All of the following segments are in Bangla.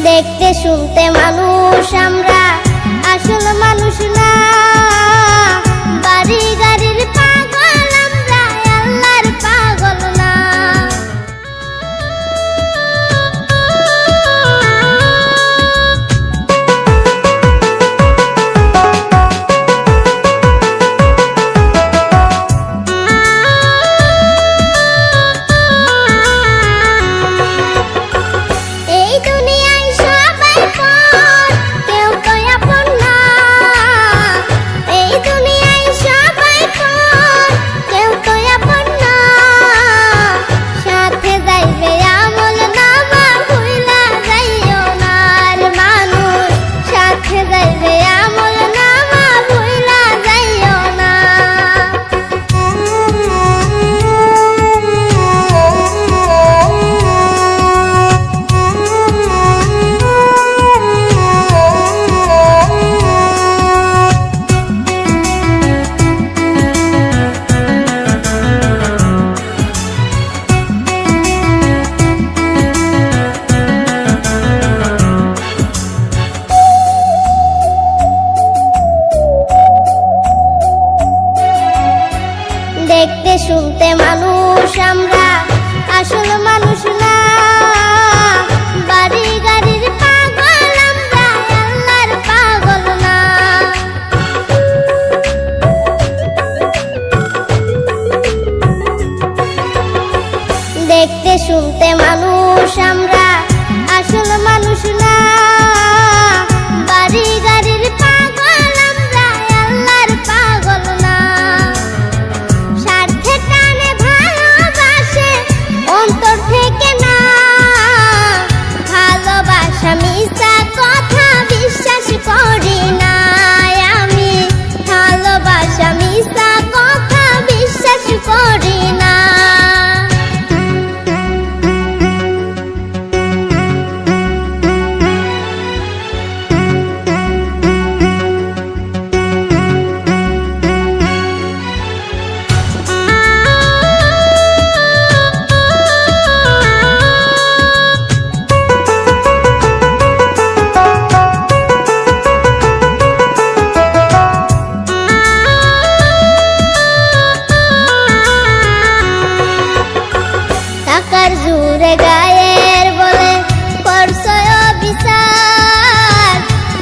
দেখতে শুনতে মানুষ আমরা, আসল মানুষ না। বাড়ি গাড়ির পাগল আমরা, আল্লাহর পাগল না। দেখতে শুনতে মানুষ আমরা, আসল মানুষ না। বাড়ি গাড়ির পাগল আমরা, আল্লাহর পাগল না। দেখতে শুনতে মানুষ আমরা, আসল মানুষ না। বাড়ি গাড়ির পাগল আমরা, আল্লাহর পাগল না। অন্তর থেকে না, ভালোবাসা মিছা কথা বিশ্বাস করি না আমি। ভালোবাসা মিছা কথা বিশ্বাস করি না। টাকার জোরে গায়ের বলে করছো বিচার,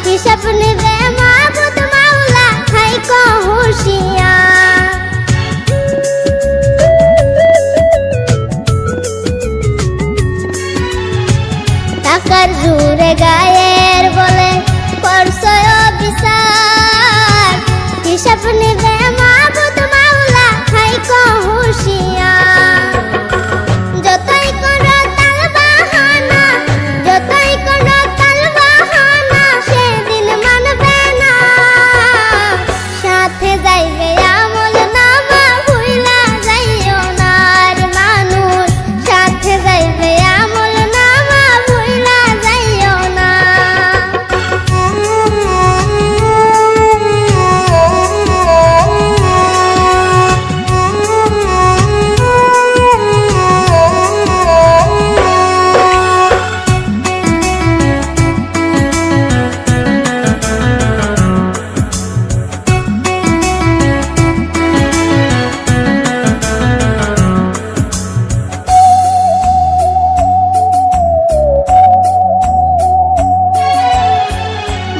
হিসাব নেবে মাবুদ মাওলা, থাইকো হুঁশিয়ার। টাকার জোরে গায়ের বলে করছো বিচার, হিসাব নেবে মাবুদ মাওলা, থাইকো হুঁশিয়ার।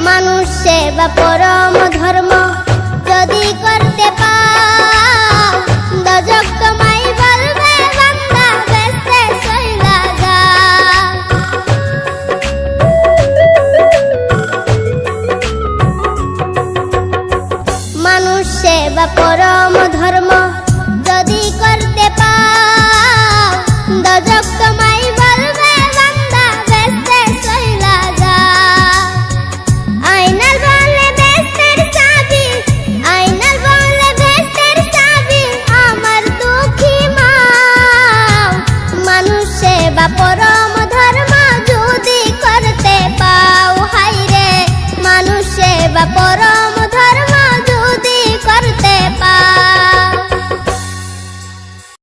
মানুষ সেবা পরম ধর্ম।